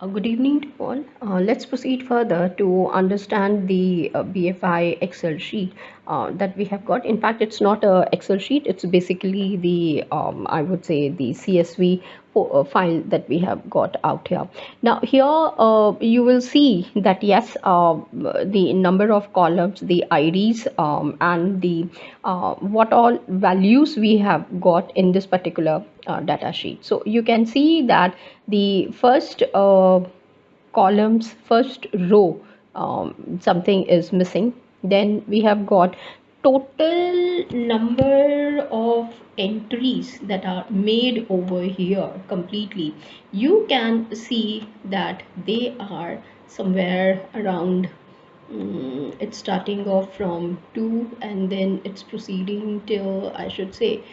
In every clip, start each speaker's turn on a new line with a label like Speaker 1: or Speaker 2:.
Speaker 1: Good evening to all. Let's proceed further to understand the BFI Excel sheet that we have got. In fact, it's not a Excel sheet. It's basically the I would say the CSV file that we have got out here. Now here you will see that yes, the number of columns, the IDs, and the what all values we have got in this particular data sheet. So you can see that the first columns, first row, something is missing. Then we have got total number of entries that are made over here completely. You can see that they are somewhere around it's starting off from 2 and then it's proceeding till I should say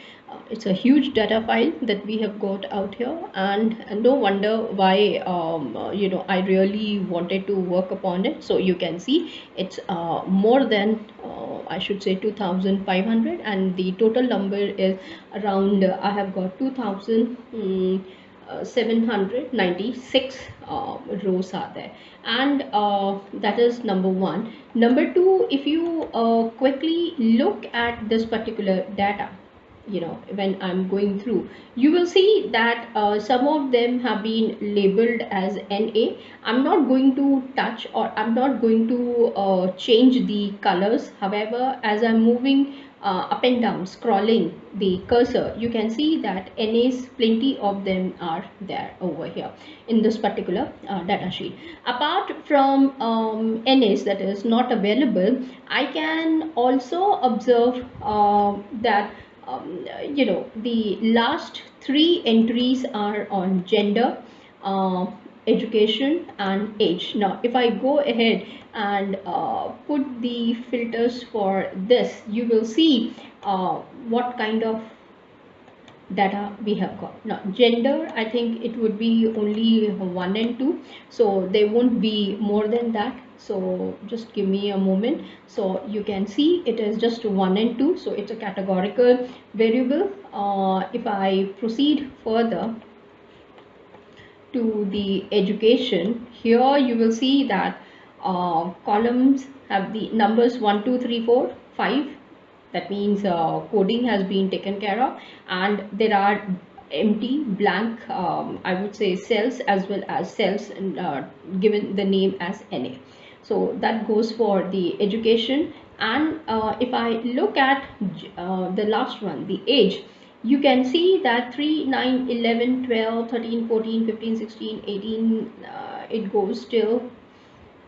Speaker 1: it's a huge data file that we have got out here, and no wonder why I really wanted to work upon it. So you can see it's more than I should say 2500, and the total number is around I have got 2796 rows are there, and that is number one. Number two, if you quickly look at this particular data, when I'm going through, you will see that some of them have been labeled as NA. I'm not going to touch, or I'm not going to change the colors. However, as I'm moving up and down, scrolling the cursor, you can see that NAs, plenty of them are there over here in this particular data sheet. Apart from NAs that is not available, I can also observe that the last three entries are on gender, uh, education and age. Now if I go ahead and put the filters for this, you will see what kind of data we have got. Now gender, I think it would be only 1 and 2, so they won't be more than that. So just give me a moment. So you can see it is just 1 and 2, so it's a categorical variable. If I proceed further to the education, here you will see that columns have the numbers 1 2 3 4 5. That means coding has been taken care of, and there are empty blank I would say cells, as well as cells given the name as NA. So that goes for the education. And if I look at the last one, the age, you can see that 3 9 11 12 13 14 15 16 18 it goes till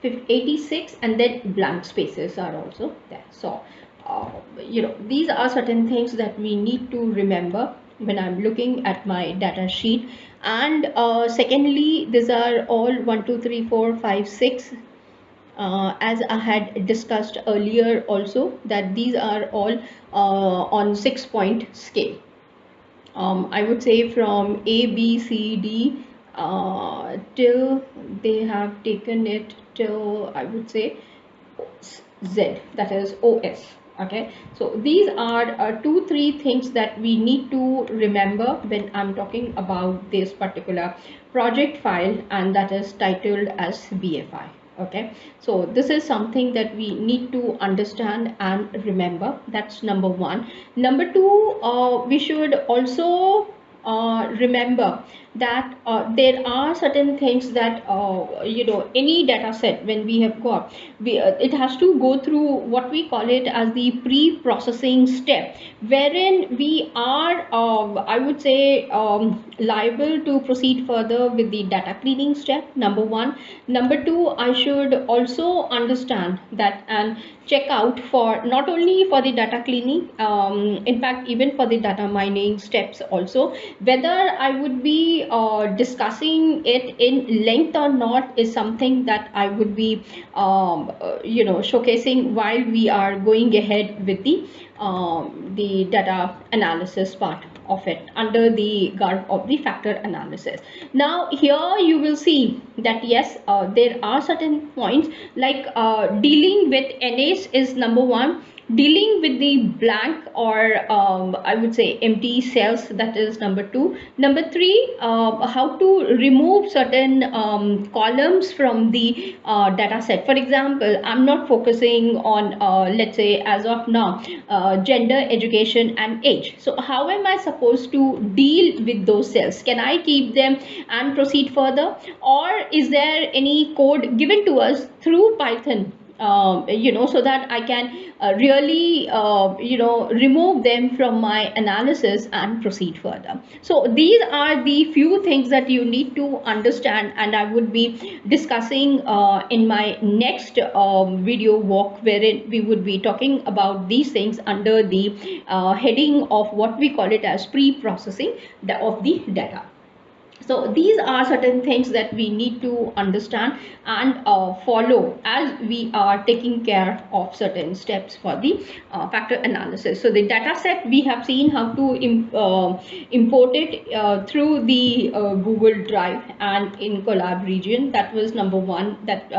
Speaker 1: 86, and then blank spaces are also there. So these are certain things that we need to remember when I'm looking at my data sheet. And secondly, these are all 1 2 3 4 5 6, as I had discussed earlier also, that these are all on 6-point scale. I would say from A, B, C, D till they have taken it till I would say Z, that is OS. Okay, so these are 2 3 things that we need to remember when I'm talking about this particular project file, and that is titled as BFI. Okay, so this is something that we need to understand and remember. That's number one. Number two, we should also remember that there are certain things that any data set when we have got, it has to go through what we call it as the pre-processing step, wherein we are I would say liable to proceed further with the data cleaning step, number one. Number two, I should also understand that and check out for not only for the data cleaning, in fact even for the data mining steps also, whether I would be discussing it in length or not is something that I would be showcasing while we are going ahead with the data analysis part of it under the garb of the factor analysis. Now here you will see that yes, there are certain points like dealing with NAs is number one, dealing with the blank or I would say empty cells, that is number 2. Number 3, how to remove certain columns from the data set. For example, I'm not focusing on let's say as of now gender, education and age. So how am I supposed to deal with those cells? Can I keep them and proceed further, or is there any code given to us through Python, so that I can really remove them from my analysis and proceed further. So these are the few things that you need to understand, and I would be discussing in my next video walk, wherein we would be talking about these things under the heading of what we call it as pre-processing of the data. So these are certain things that we need to understand and follow as we are taking care of certain steps for the factor analysis. So the data set, we have seen how to import it through the Google Drive and in Colab region. That was number 1 that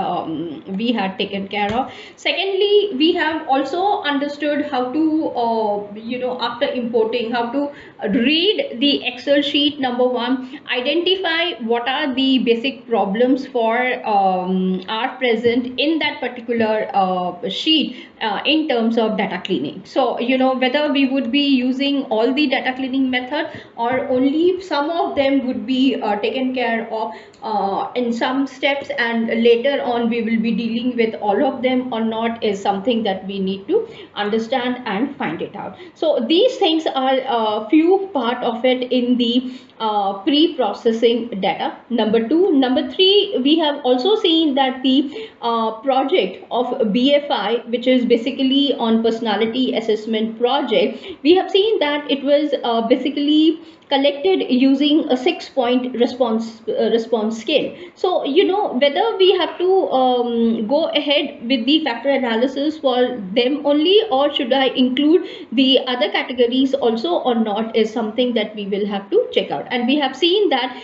Speaker 1: we had taken care of. Secondly, we have also understood how to after importing, how to read the Excel sheet, number 1, identify what are the basic problems are present in that particular sheet in terms of data cleaning. So whether we would be using all the data cleaning method or only some of them would be taken care of in some steps, and later on we will be dealing with all of them or not, is something that we need to understand and find it out. So these things are a few part of it in the pre-processing data, number 2. Number 3, we have also seen that the project of BFI, which is basically on personality assessment project, we have seen that it was basically collected using a 6-point response scale. So whether we have to go ahead with the factor analysis for them only, or should I include the other categories also or not, is something that we will have to check out. And we have seen that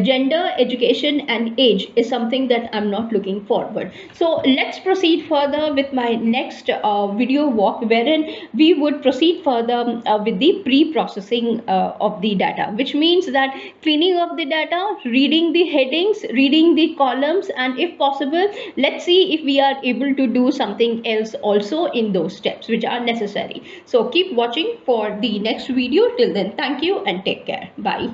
Speaker 1: gender, education and age is something that I'm not looking forward. So let's proceed further with my next video walk, wherein we would proceed further with the pre-processing of the data, which means that cleaning of the data, reading the headings, reading the columns, and if possible, let's see if we are able to do something else also in those steps which are necessary. So keep watching for the next video. Till then, thank you and take care. Bye.